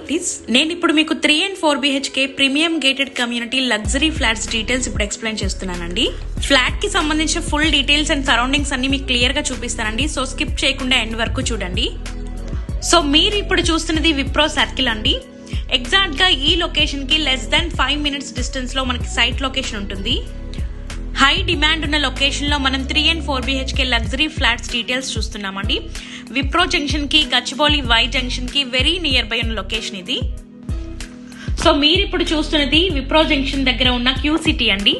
Properties. నేను ఇప్పుడు మీకు 3 and 4 BHK premium gated community luxury flats details ఇప్పుడు ఎక్స్ప్లెయిన్ చేస్తున్నానండి. ఫ్లాట్ కి సంబంధించిన ఫుల్ డీటెయిల్స్ అండ్ సరౌండింగ్స్ అన్ని మీకు క్లియర్ గా చూపిస్తానండి. సో స్కిప్ చేయకుండా ఎండ్ వరకు చూడండి. సో మీరు ఇప్పుడు చూస్తున్నది విప్రో సర్కిల్ అండి. ఎగ్జాక్ట్ గా ఈ లొకేషన్ కి లెస్ దాన్ 5 minutes డిస్టెన్స్ లో మనకి సైట్ లొకేషన్ ఉంటుంది. హై డిమాండ్ ఉన్న లొకేషన్ లో మనం 3 and 4 BHK luxury flats details చూస్తున్నామండి. విప్రో జంక్షన్ కి, గచ్చిబౌలి వై జంక్షన్ కి వెరీ నియర్ బై ఉన్న లొకేషన్ ఇది. సో మీరు ఇప్పుడు చూస్తున్నది విప్రో జంక్షన్ దగ్గర ఉన్న క్యూ సిటీ అండి.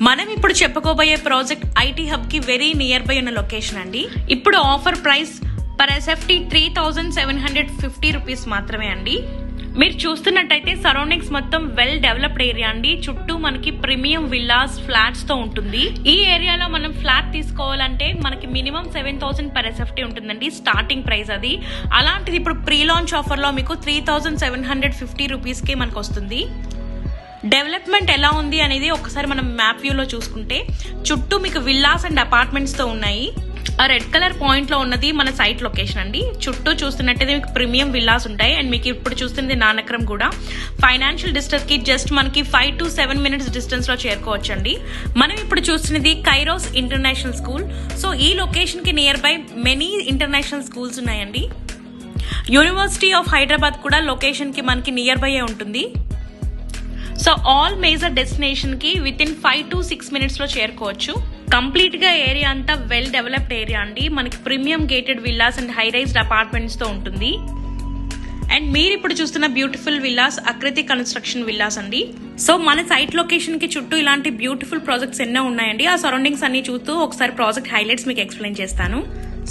మనం ఇప్పుడు చెప్పుకోబోయే ప్రాజెక్ట్ ఐటీ హబ్ కి వెరీ నియర్ బై ఉన్న లొకేషన్ అండి. ఇప్పుడు offer price per SFT 3,750 rupees మాత్రమే అండి. మీరు చూస్తున్నట్టయితే సరౌండింగ్స్ మొత్తం వెల్ డెవలప్డ్ ఏరియా అండి. చుట్టూ మనకి ప్రీమియం విల్లాస్ ఫ్లాట్స్ తో ఉంటుంది. ఈ ఏరియాలో మనం ఫ్లాట్ తీసుకోవాలంటే మనకి మినిమం 7,000 పర్ ఎస్ఎఫ్టీ ఉంటుందండి స్టార్టింగ్ ప్రైస్ అది. అలాంటిది ఇప్పుడు ప్రీ లాంచ్ ఆఫర్ లో మీకు 3,750 రూపీస్ కి మనకు వస్తుంది. డెవలప్మెంట్ ఎలా ఉంది అనేది ఒకసారి మనం మ్యాప్ వ్యూలో చూసుకుంటే చుట్టూ మీకు విల్లాస్ అండ్ అపార్ట్మెంట్స్ తో ఉన్నాయి. ఆ రెడ్ కలర్ పాయింట్ లో ఉన్నది మన సైట్ లొకేషన్ అండి. చుట్టూ చూస్తున్నట్టయితే మీకు ప్రీమియం విల్లాస్ ఉంటాయి. అండ్ మీకు ఇప్పుడు చూస్తున్నది నానక్రమ్ కూడా. ఫైనాన్షియల్ డిస్టెన్స్ కి జస్ట్ మనకి 5 to 7 minutes డిస్టెన్స్ లో చేరుకోవచ్చండి. మనం ఇప్పుడు చూస్తున్నది కైరోస్ ఇంటర్నేషనల్ స్కూల్. సో ఈ లొకేషన్ కి near by many international schools ఉన్నాయండి. యూనివర్సిటీ ఆఫ్ హైదరాబాద్ కూడా లొకేషన్ కి మనకి నియర్ బై ఉంటుంది. సో ఆల్ మేజర్ డెస్టినేషన్ కి విత్ ఇన్ 5 to 6 minutes లో చేరుకోవచ్చు. కంప్లీట్ గా ఏరియా అంతా వెల్ డెవలప్డ్ ఏరియా అండి. మనకి premium gated villas and high raised apartments తో ఉంటుంది. అండ్ మీరు ఇప్పుడు చూస్తున్న బ్యూటిఫుల్ విల్లాస్ ఆకృతి కన్స్ట్రక్షన్ విల్లాస్ అండి. సో మన సైట్ లొకేషన్ కి చుట్టూ ఇలాంటి బ్యూటిఫుల్ ప్రాజెక్ట్స్ ఎన్నో ఉన్నాయండి. ఆ సరౌండింగ్స్ అన్ని చూస్తూ ఒకసారి ప్రాజెక్ట్ హైలైట్స్ మీకు ఎక్స్ప్లెయిన్ చేస్తాను.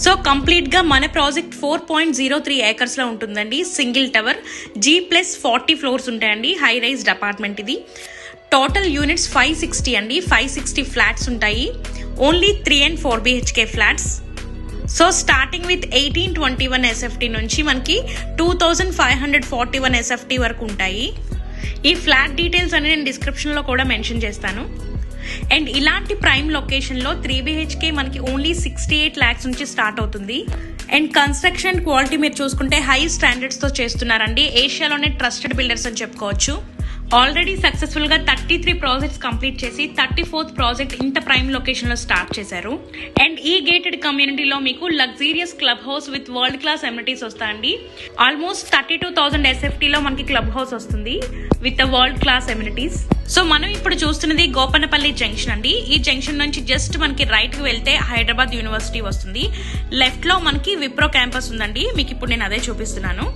సో కంప్లీట్ గా మన ప్రాజెక్ట్ 4.03 acres లో ఉంటుందండి. సింగిల్ టవర్ G+40 floors ఉంటాయండి. హై రైజ్డ్ అపార్ట్మెంట్ ఇది. టోటల్ యూనిట్స్ 560 అండి. 560 ఫ్లాట్స్ ఉంటాయి. Only 3 and 4 BHK flats. So starting with 1821 SFT నుంచి మనకి 2,541 SFT వరకు ఉంటాయి. ఈ ఫ్లాట్ డీటెయిల్స్ అని నేను డిస్క్రిప్షన్ లో కూడా మెన్షన్ చేస్తాను. అండ్ ఇలాంటి ప్రైమ్ లొకేషన్ లో 3 BHK మనకి ఓన్లీ 68 lakhs నుంచి స్టార్ట్ అవుతుంది. అండ్ కన్స్ట్రక్షన్ క్వాలిటీ మీరు చూసుకుంటే హై స్టాండర్డ్స్ తో చేస్తున్నారండి. ఏషియాలోనే ట్రస్టెడ్ బిల్డర్స్ అని చెప్పుకోవచ్చు. ఆల్రెడీ సక్సెస్ఫుల్ గా 33 ప్రాజెక్ట్స్ కంప్లీట్ చేసి 34th ప్రాజెక్ట్ ఇంత ప్రైమ్ లొకేషన్ లో స్టార్ట్ చేశారు. అండ్ ఈ గేటెడ్ కమ్యూనిటీలో మీకు luxurious club house with world class amenities వస్తాయండి. ఆల్మోస్ట్ 32,000 SFT లో మనకి క్లబ్ హౌస్ వస్తుంది with world class amenities. So మనం ఇప్పుడు చూస్తున్నది గోపనపల్లి జంక్షన్ అండి. ఈ జంక్షన్ నుంచి జస్ట్ మనకి రైట్ కి వెళ్తే హైదరాబాద్ యూనివర్సిటీ వస్తుంది. లెఫ్ట్ లో మనకి విప్రో క్యాంపస్ ఉందండి. మీకు ఇప్పుడు నేను అదే చూపిస్తున్నాను.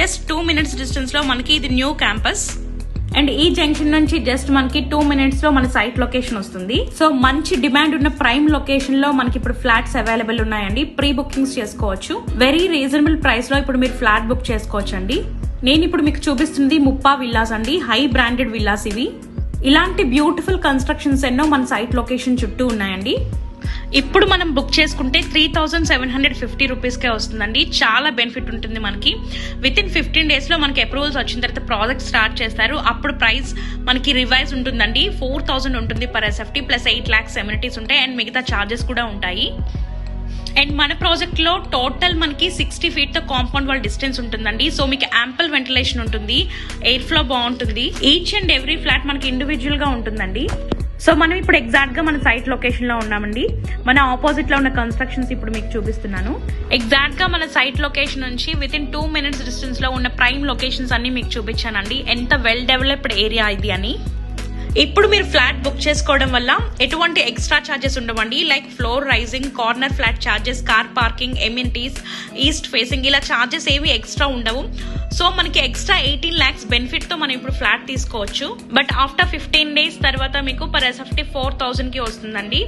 జస్ట్ 2 minutes డిస్టెన్స్ లో మనకి ఇది న్యూ క్యాంపస్. అండ్ ఈ జంక్షన్ నుంచి జస్ట్ మనకి 2 minutes లో మన సైట్ లొకేషన్ వస్తుంది. సో మంచి డిమాండ్ ఉన్న ప్రైమ్ లొకేషన్ లో మనకి ఇప్పుడు ఫ్లాట్స్ అవైలబుల్ ఉన్నాయండి. ప్రీ బుకింగ్స్ చేసుకోవచ్చు. వెరీ రీజనబుల్ ప్రైస్ లో ఇప్పుడు మీరు ఫ్లాట్ బుక్ చేసుకోవచ్చు అండి. నేను ఇప్పుడు మీకు చూపిస్తుంది ముప్పా విల్లాస్ అండి. హై బ్రాండెడ్ విల్లాస్ ఇవి. ఇలాంటి బ్యూటిఫుల్ కన్స్ట్రక్షన్స్ ఎన్నో మన సైట్ లొకేషన్ చుట్టూ ఉన్నాయండి. ఇప్పుడు మనం బుక్ చేసుకుంటే 3,750 రూపీస్కే వస్తుందండి. చాలా బెనిఫిట్ ఉంటుంది మనకి. విత్ ఇన్ 15 days లో మనకి అప్రూవల్స్ వచ్చిన తర్వాత ప్రాజెక్ట్ స్టార్ట్ చేస్తారు. అప్పుడు ప్రైస్ మనకి రివైజ్ ఉంటుందండి. 4,000 ఉంటుంది per SFT plus 8 lakhs amenities ఉంటాయి. అండ్ మిగతా చార్జెస్ కూడా ఉంటాయి. అండ్ మన ప్రాజెక్ట్ లో టోటల్ మనకి 60 feet తో కాంపౌండ్ వాల్ డిస్టెన్స్ ఉంటుందండి. సో మీకు యాంపుల్ వెంటిలేషన్ ఉంటుంది. ఎయిర్ ఫ్లో బాగుంటుంది. ఈచ్ అండ్ ఎవ్రీ ఫ్లాట్ మనకి ఇండివిజువల్ గా ఉంటుందండి. సో మనం ఇప్పుడు ఎగ్జాక్ట్ గా మన సైట్ లొకేషన్ లో ఉన్నామండి. మన ఆపోజిట్ లో ఉన్న కన్స్ట్రక్షన్స్ ఇప్పుడు మీకు చూపిస్తున్నాను. ఎగ్జాక్ట్ గా మన సైట్ లొకేషన్ నుంచి విత్ ఇన్ 2 minutes డిస్టెన్స్ లో ఉన్న ప్రైమ్ లొకేషన్స్ అన్ని మీకు చూపించానండి. ఎంత వెల్ డెవలప్డ్ ఏరియా ఇది అని. ఇప్పుడు మీరు ఫ్లాట్ బుక్ చేసుకోవడం వల్ల ఎటువంటి ఎక్స్ట్రా చార్జెస్ ఉండవండి. Like floor rising, corner flat charges, car parking, amenities, east facing, ఇలా చార్జెస్ ఏవి ఎక్స్ట్రా ఉండవు. సో మనకి ఎక్స్ట్రా 18 lakhs బెనిఫిట్ తో మనం ఇప్పుడు ఫ్లాట్ తీసుకోవచ్చు. బట్ ఆఫ్టర్ 15 days తర్వాత మీకు పర్ ఎస్ఎఫ్టీ 4,000 కి వస్తుందండి.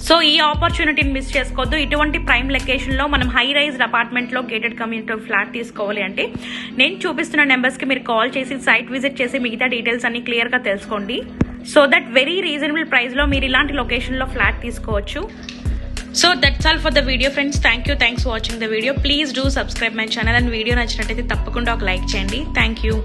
సో ఈ ఆపర్చునిటీని మిస్ చేసుకోవద్దు. ఇటువంటి ప్రైమ్ లొకేషన్ లో మనం హై రైజ్డ్ అపార్ట్మెంట్ లో గేటెడ్ కమ్యూనిటీ ఫ్లాట్ తీసుకోవాలి అంటే నేను చూపిస్తున్న నెంబర్స్ కి మీరు కాల్ చేసి సైట్ విజిట్ చేసి మిగతా డీటెయిల్స్ అన్ని క్లియర్ గా తెలుసుకోండి. So that very reasonable price లో మీరు ఇలాంటి లొకేషన్ లో ఫ్లాట్ తీసుకోవచ్చు. So that's all for the video friends. Thanks for watching the video. Please do subscribe my channel. And video నచ్చినట్టయితే తప్పకుండా ఒక లైక్ చేయండి. Thank you.